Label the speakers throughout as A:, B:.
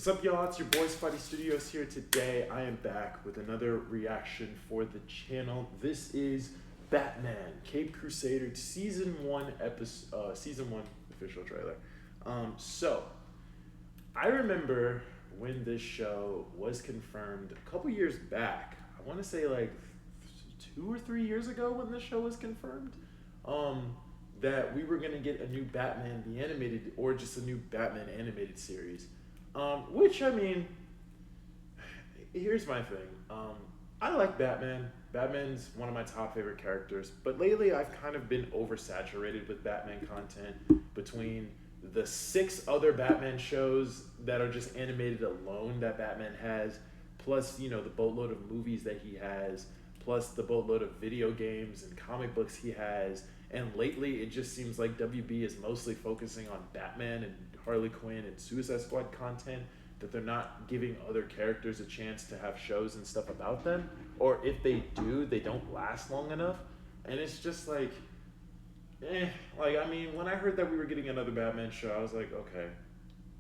A: What's up, y'all? It's your boy Spidey Studios here. Today I am back with another reaction for the channel. This is Batman Cape Crusader season 1 official trailer. So I remember when this show was confirmed a couple years back. I want to say like 2 or 3 years ago when this show was confirmed. That we were gonna get a new Batman the animated, or just a new Batman animated series. Which, I mean, here's my thing. I like Batman. Batman's one of my top favorite characters, but lately I've kind of been oversaturated with Batman content between the 6 other Batman shows that are just animated alone that Batman has, plus, you know, the boatload of movies that he has, plus the boatload of video games and comic books he has. And lately, it just seems like WB is mostly focusing on Batman and Harley Quinn and Suicide Squad content, that they're not giving other characters a chance to have shows and stuff about them. Or if they do, they don't last long enough. And it's just like, Like, I mean, when I heard that we were getting another Batman show, I was like, okay,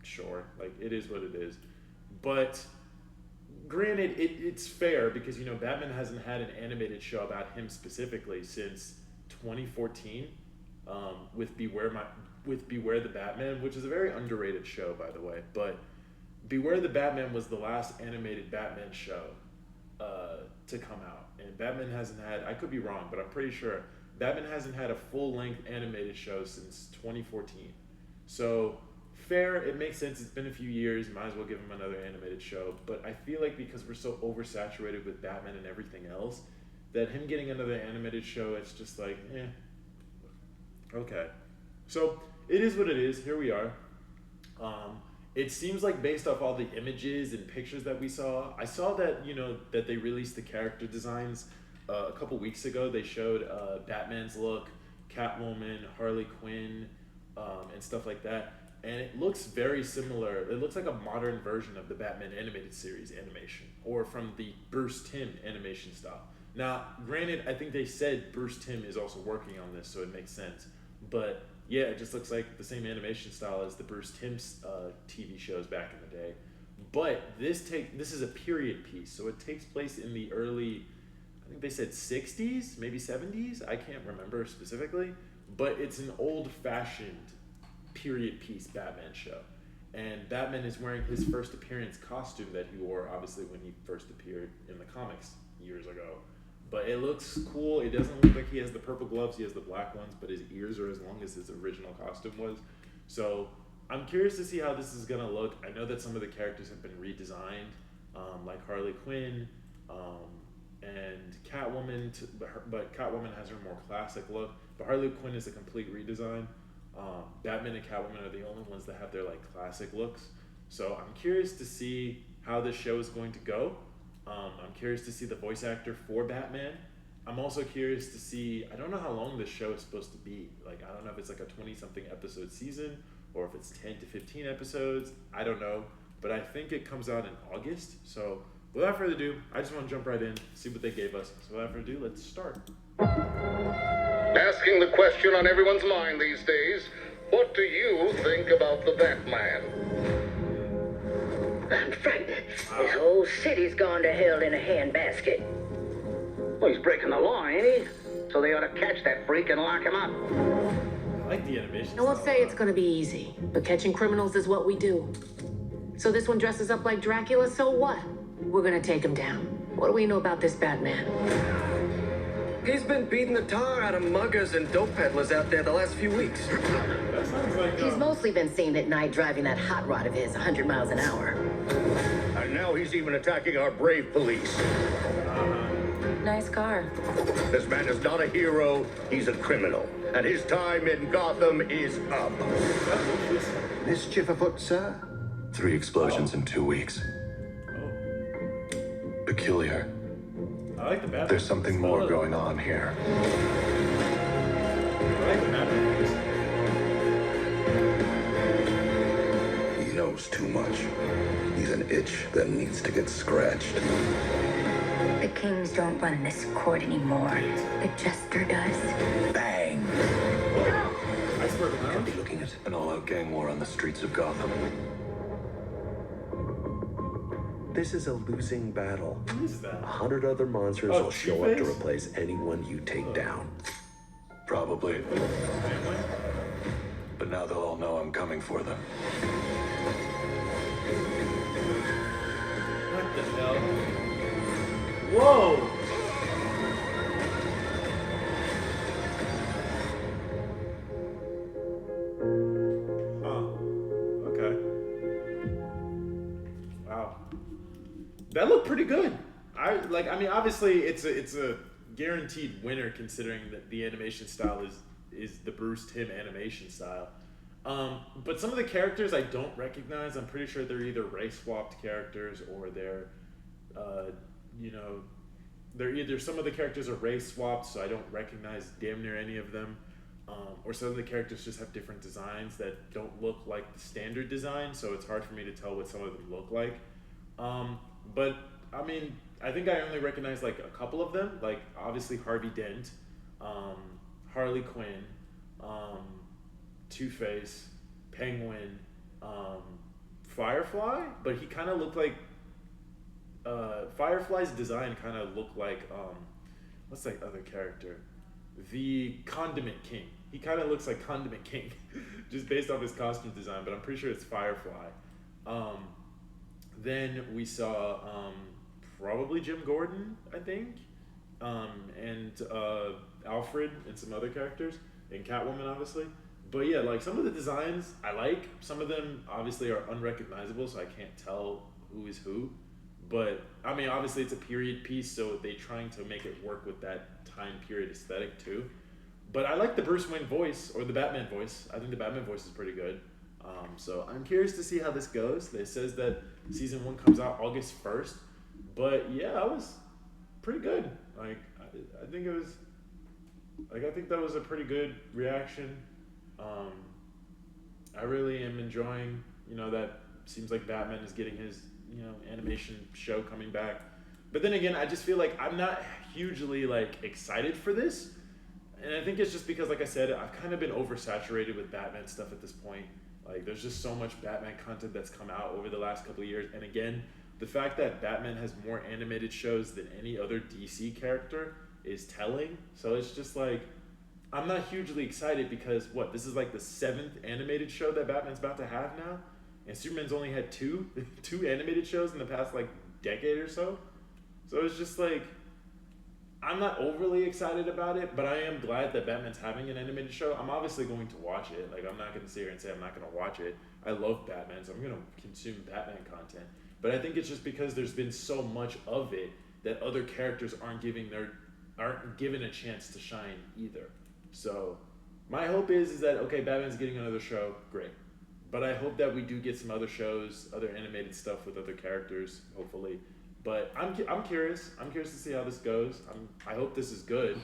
A: sure. Like, it is what it is. But granted, it's fair because, you know, Batman hasn't had an animated show about him specifically since 2014, with Beware the Batman, which is a very underrated show, by the way. But Beware the Batman was the last animated Batman show to come out, and Batman hasn't had, I could be wrong, but I'm pretty sure Batman hasn't had a full-length animated show since 2014. So fair, it makes sense. It's been a few years, might as well give him another animated show. But I feel like because we're so oversaturated with Batman and everything else, that him getting another animated show, it's just like, okay. So it is what it is. Here we are. It seems like based off all the images and pictures that we saw, I saw that, you know, that they released the character designs a couple weeks ago. They showed Batman's look, Catwoman, Harley Quinn, and stuff like that. And it looks very similar. It looks like a modern version of the Batman animated series animation, or from the Bruce Timm animation style. Now, granted, I think they said Bruce Timm is also working on this, so it makes sense. But yeah, it just looks like the same animation style as the Bruce Timm TV shows back in the day. But this is a period piece, so it takes place in the early, I think they said 60s, maybe 70s. I can't remember specifically, but it's an old-fashioned period piece Batman show. And Batman is wearing his first appearance costume that he wore, obviously, when he first appeared in the comics years ago. But it looks cool. It doesn't look like he has the purple gloves. He has the black ones, but his ears are as long as his original costume was. So I'm curious to see how this is going to look. I know that some of the characters have been redesigned, like Harley Quinn and Catwoman, but Catwoman has her more classic look. But Harley Quinn is a complete redesign. Batman and Catwoman are the only ones that have their like classic looks. So I'm curious to see how this show is going to go. I'm curious to see the voice actor for Batman. I'm also curious to see, I don't know how long this show is supposed to be. Like, I don't know if it's like a 20-something episode season or if it's 10 to 15 episodes. I don't know. But I think it comes out in August. So without further ado, I just want to jump right in, see what they gave us. So without further ado, let's start.
B: Asking the question on everyone's mind these days, what do you think about the Batman?
C: I'm frightened. This whole city's gone to hell in a handbasket.
D: Well, he's breaking the law, ain't he? So they ought to catch that freak and lock him up.
A: I like the animation.
E: I won't say it's gonna be easy, but catching criminals is what we do. So this one dresses up like Dracula, so what? We're gonna take him down. What do we know about this Batman?
F: He's been beating the tar out of muggers and dope peddlers out there the last few weeks.
A: That sounds like,
C: He's mostly been seen at night driving that hot rod of his 100 miles an hour.
B: And now he's even attacking our brave police.
E: Nice car.
B: This man is not a hero, he's a criminal. And his time in Gotham is up.
G: Mischief afoot, sir?
H: 3 explosions in 2 weeks. Peculiar.
A: I like the Batman.
H: There's something more going on here.
A: I like the Batman voice.
G: He knows too much. He's an itch that needs to get scratched.
I: The kings don't run this court anymore. The jester does.
G: Bang!
A: Iceberg
G: I'll
A: Lounge?
G: be looking at
H: An all-out gang war on the streets of Gotham.
J: This is a losing battle.
A: What is that?
J: 100 other monsters
A: Oh,
J: will show up to
A: Two-Face?
J: replace anyone you take down.
H: Probably. But now they'll all know I'm coming for them.
A: What the hell? Whoa! Huh. Okay. Wow. That looked pretty good. I mean, obviously it's a guaranteed winner considering that the animation style is the Bruce Timm animation style. But some of the characters I don't recognize. I'm pretty sure they're either race swapped characters or they're, they're either some of the characters are race swapped, so I don't recognize damn near any of them, or some of the characters just have different designs that don't look like the standard design, so it's hard for me to tell what some of them look like. But I mean, I think I only recognize like a couple of them, like obviously Harvey Dent, Harley Quinn, Two-Face, Penguin, Firefly, but he kind of looked like Firefly's design kind of looked like what's that other character? The Condiment King. He kind of looks like Condiment King, just based off his costume design. But I'm pretty sure it's Firefly. Then we saw probably Jim Gordon, I think, and Alfred and some other characters, and Catwoman, obviously. But yeah, like some of the designs I like. Some of them obviously are unrecognizable, so I can't tell who is who. But I mean, obviously it's a period piece, so they're trying to make it work with that time period aesthetic too. But I like the Bruce Wayne voice, or the Batman voice. I think the Batman voice is pretty good. So I'm curious to see how this goes. It says that season 1 comes out August 1st. But yeah, that was pretty good. Like, I think it was, like, I think that was a pretty good reaction. I really am enjoying, that seems like Batman is getting his, animation show coming back. But then again, I just feel like I'm not hugely, like, excited for this. And I think it's just because, like I said, I've kind of been oversaturated with Batman stuff at this point. Like, there's just so much Batman content that's come out over the last couple of years. And again, the fact that Batman has more animated shows than any other DC character is telling. So it's just like, I'm not hugely excited because, this is like the 7th animated show that Batman's about to have now? And Superman's only had two animated shows in the past, like, decade or so. So it's just like, I'm not overly excited about it, but I am glad that Batman's having an animated show. I'm obviously going to watch it. Like, I'm not going to sit here and say I'm not going to watch it. I love Batman, so I'm going to consume Batman content. But I think it's just because there's been so much of it that other characters aren't given a chance to shine either. So my hope is that, okay, Batman's getting another show, great. But I hope that we do get some other shows, other animated stuff with other characters, hopefully. But I'm curious. I'm curious to see how this goes. I hope this is good.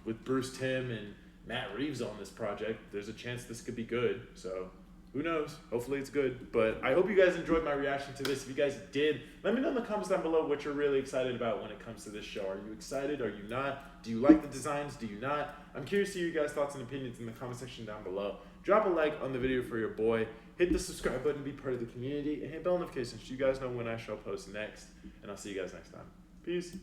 A: With Bruce Timm and Matt Reeves on this project, there's a chance this could be good. So who knows? Hopefully it's good. But I hope you guys enjoyed my reaction to this. If you guys did, let me know in the comments down below what you're really excited about when it comes to this show. Are you excited? Are you not? Do you like the designs? Do you not? I'm curious to hear your guys' thoughts and opinions in the comment section down below. Drop a like on the video for your boy. Hit the subscribe button to be part of the community. And hit bell notifications so you guys know when I shall post next. And I'll see you guys next time. Peace.